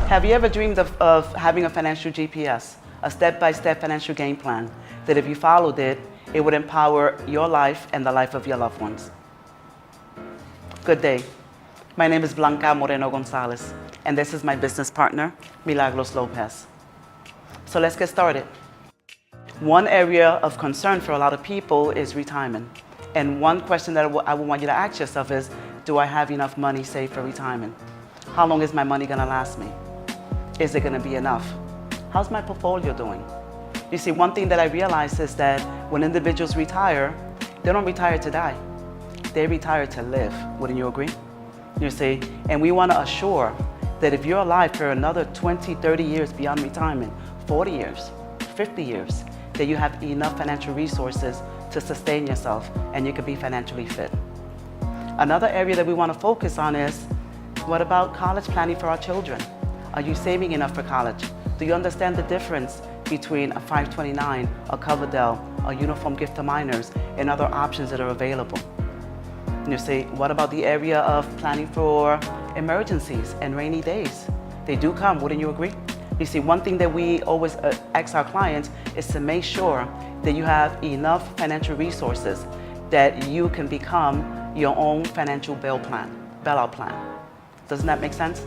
Have you ever dreamed of having a financial GPS, a step-by-step financial game plan, that if you followed it, it would empower your life and the life of your loved ones? Good day. My name is Blanca Moreno Gonzalez, and this is my business partner, Milagros Lopez. So let's get started. One area of concern for a lot of people is retirement. And one question that I would want you to ask yourself is, do I have enough money saved for retirement? How long is my money gonna last me? Is it gonna be enough? How's my portfolio doing? You see, one thing that I realized is that when individuals retire, they don't retire to die. They retire to live. Wouldn't you agree? You see, and we wanna assure that if you're alive for another 20, 30 years beyond retirement, 40 years, 50 years, that you have enough financial resources to sustain yourself and you can be financially fit. Another area that we wanna focus on is, what about college planning for our children? Are you saving enough for college? Do you understand the difference between a 529, a Coverdell, a uniform gift to minors, and other options that are available? You see, what about the area of planning for emergencies and rainy days? They do come, wouldn't you agree? You see, one thing that we always ask our clients is to make sure that you have enough financial resources that you can become your own financial bailout plan. Doesn't that make sense?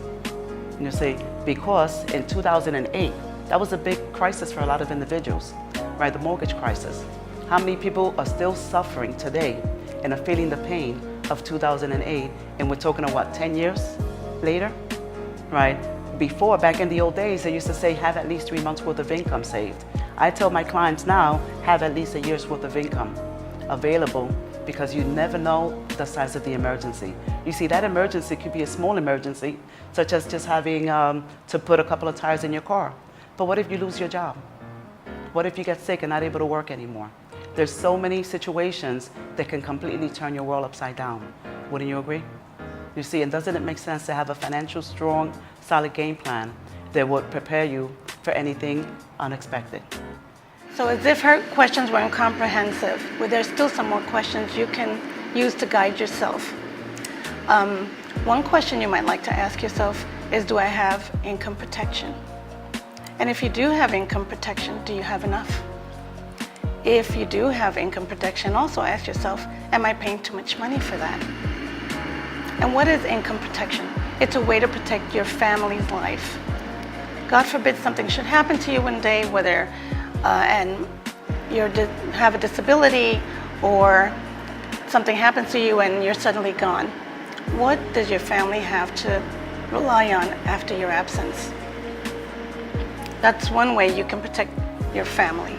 You see, because in 2008, that was a big crisis for a lot of individuals, right? The mortgage crisis. How many people are still suffering today and are feeling the pain of 2008? And we're talking of what, 10 years later, right? Before, back in the old days, they used to say, have at least 3 months worth of income saved. I tell my clients now, have at least a year's worth of income available, because you never know the size of the emergency. You see, that emergency could be a small emergency, such as just having to put a couple of tires in your car. But what if you lose your job? What if you get sick and not able to work anymore? There's so many situations that can completely turn your world upside down. Wouldn't you agree? You see, and doesn't it make sense to have a financial, strong, solid game plan that would prepare you for anything unexpected? So as if her questions weren't comprehensive, well, there's still some more questions you can use to guide yourself. One question you might like to ask yourself is, do I have income protection? And if you do have income protection, do you have enough? If you do have income protection, also ask yourself, am I paying too much money for that? And what is income protection? It's a way to protect your family's life. God forbid something should happen to you one day, whether and you have a disability, or something happens to you and you're suddenly gone. What does your family have to rely on after your absence? That's one way you can protect your family.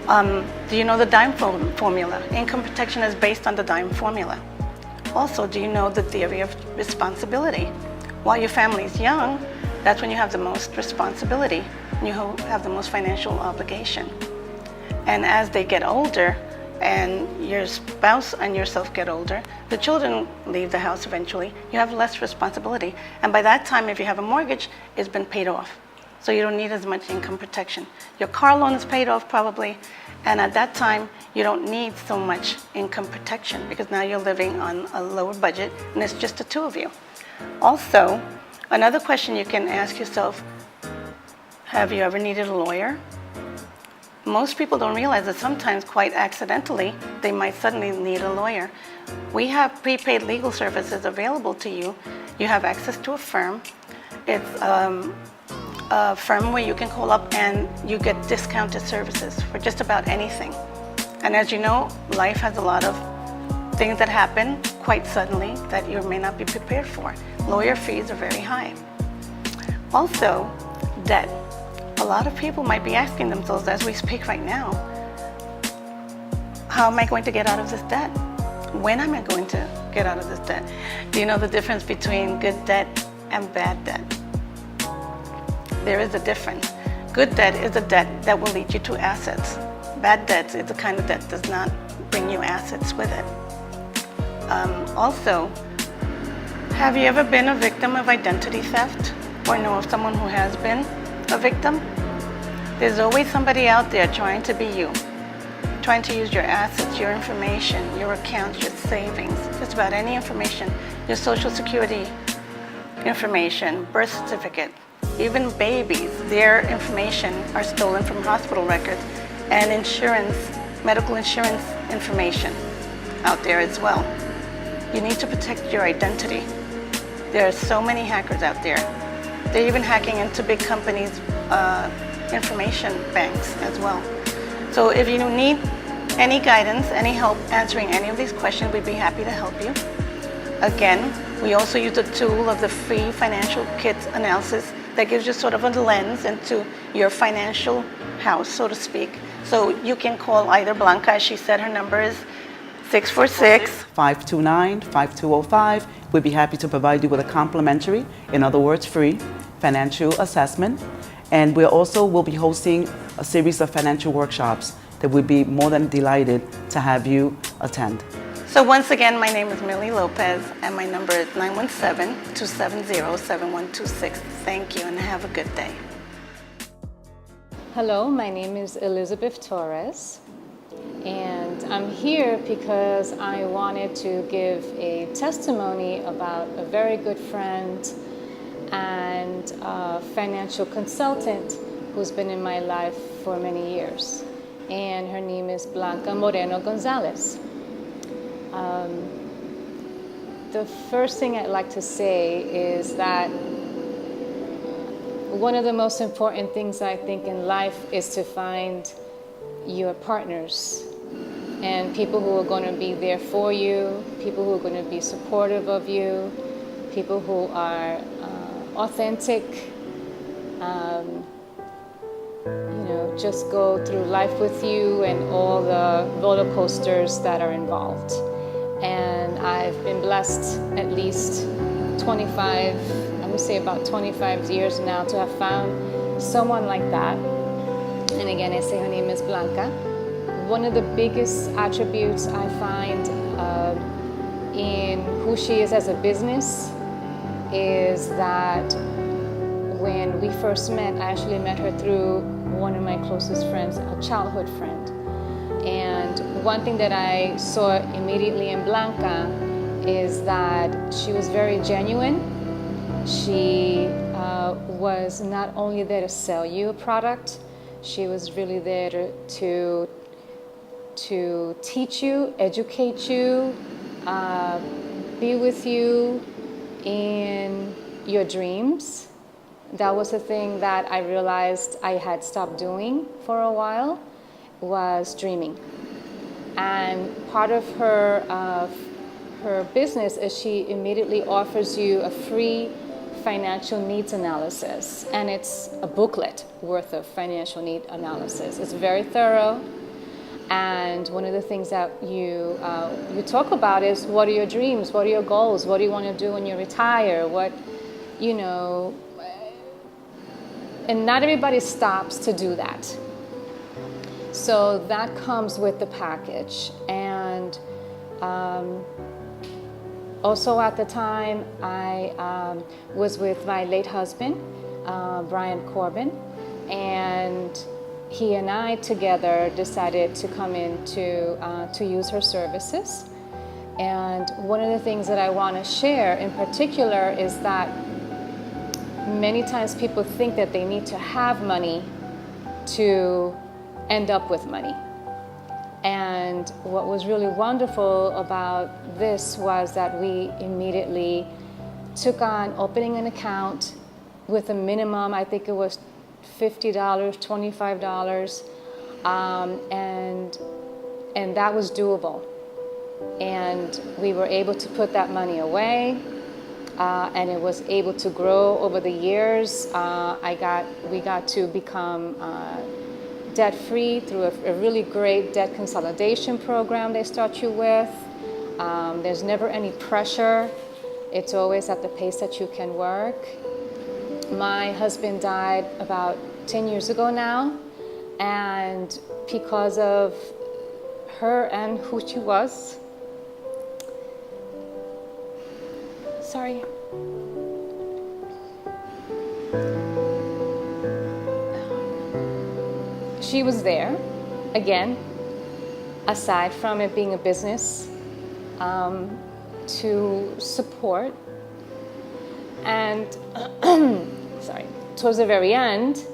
Do you know the DIME formula? Income protection is based on the DIME formula. Also, do you know the theory of responsibility? While your family is young, that's when you have the most responsibility. You have the most financial obligation. And as they get older, and your spouse and yourself get older, the children leave the house eventually, you have less responsibility. And by that time, if you have a mortgage, it's been paid off. So you don't need as much income protection. Your car loan is paid off probably, and at that time, you don't need so much income protection, because now you're living on a lower budget and it's just the two of you. Also, another question you can ask yourself, have you ever needed a lawyer? Most people don't realize that sometimes, quite accidentally, they might suddenly need a lawyer. We have prepaid legal services available to you. You have access to a firm. It's a firm where you can call up and you get discounted services for just about anything. And as you know, life has a lot of things that happen quite suddenly that you may not be prepared for. Lawyer fees are very high. Also, debt. A lot of people might be asking themselves as we speak right now, how am I going to get out of this debt? When am I going to get out of this debt? Do you know the difference between good debt and bad debt? There is a difference. Good debt is a debt that will lead you to assets. Bad debt is the kind of debt that does not bring you assets with it. Also, have you ever been a victim of identity theft, or know of someone who has been a victim? There's always somebody out there trying to be you, trying to use your assets, your information, your accounts, your savings, just about any information, your social security information, birth certificate, even babies, their information are stolen from hospital records, and insurance, medical insurance information out there as well. You need to protect your identity. There are so many hackers out there. They're even hacking into big companies' information banks as well. So if you need any guidance, any help answering any of these questions, we'd be happy to help you. Again, we also use the tool of the free financial kit analysis that gives you sort of a lens into your financial house, so to speak. So you can call either Blanca, as she said, her number is 646-529-5205. We'd be happy to provide you with a complimentary, in other words, free financial assessment. And we also will be hosting a series of financial workshops that we'd be more than delighted to have you attend. So once again, my name is Millie Lopez, and my number is 917-270-7126. Thank you, and have a good day. Hello, my name is Elizabeth Torres, and I'm here because I wanted to give a testimony about a very good friend and a financial consultant who's been in my life for many years. And her name is Blanca Moreno Gonzalez. The first thing I'd like to say is that one of the most important things I think in life is to find your partners and people who are going to be there for you, people who are going to be supportive of you, people who are authentic, just go through life with you and all the roller coasters that are involved. And I've been blessed at least 25 years now to have found someone like that. And again, I say her name is Blanca. One of the biggest attributes I find in who she is as a business is that when we first met, I actually met her through one of my closest friends, a childhood friend. And one thing that I saw immediately in Blanca is that she was very genuine. She was not only there to sell you a product, she was really there to teach you, educate you, be with you in your dreams. That was the thing that I realized I had stopped doing for a while, was dreaming. And part of her business is she immediately offers you a free financial needs analysis, and it's a booklet worth of financial need analysis. It's very thorough, and one of the things that you talk about is, what are your dreams, what are your goals, what do you want to do when you retire, and not everybody stops to do that. So that comes with the package. And also at the time, I was with my late husband, Brian Corbin, and he and I together decided to come in to use her services. And one of the things that I want to share in particular is that many times people think that they need to have money to end up with money. And what was really wonderful about this was that we immediately took on opening an account with a minimum, I think it was $50, $25, and that was doable. And we were able to put that money away, and it was able to grow over the years. We got to become debt-free through a really great debt consolidation program they start you with. There's never any pressure. It's always at the pace that you can work. My husband died about 10 years ago now, and because of her and who she was, she was there, again, aside from it being a business, to support. And towards the very end,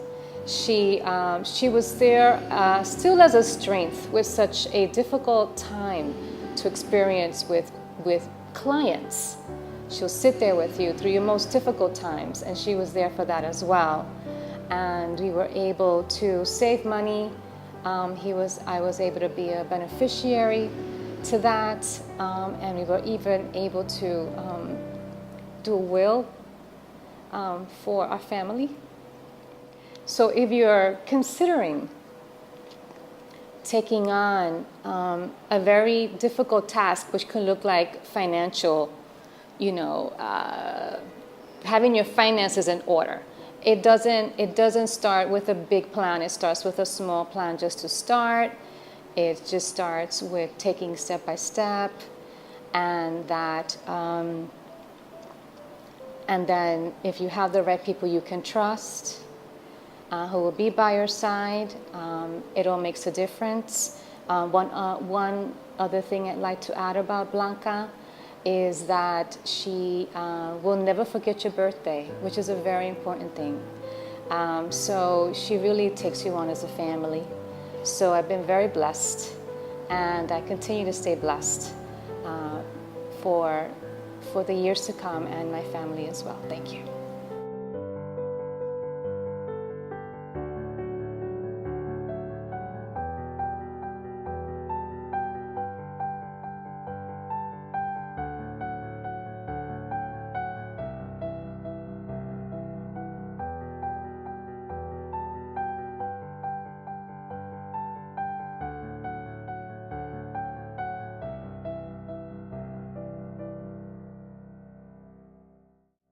she was there still as a strength with such a difficult time to experience with clients. She'll sit there with you through your most difficult times, and she was there for that as well. And we were able to save money. I was able to be a beneficiary to that, and we were even able to do a will for our family. So if you're considering taking on a very difficult task, which can look like financial, having your finances in order, it doesn't start with a big plan. It starts with a small plan just to start. It just starts with taking step by step, and that. And then if you have the right people you can trust, who will be by your side, it all makes a difference. One other thing I'd like to add about Blanca is that she will never forget your birthday, which is a very important thing. So she really takes you on as a family. So I've been very blessed, and I continue to stay blessed for the years to come, and my family as well. Thank you.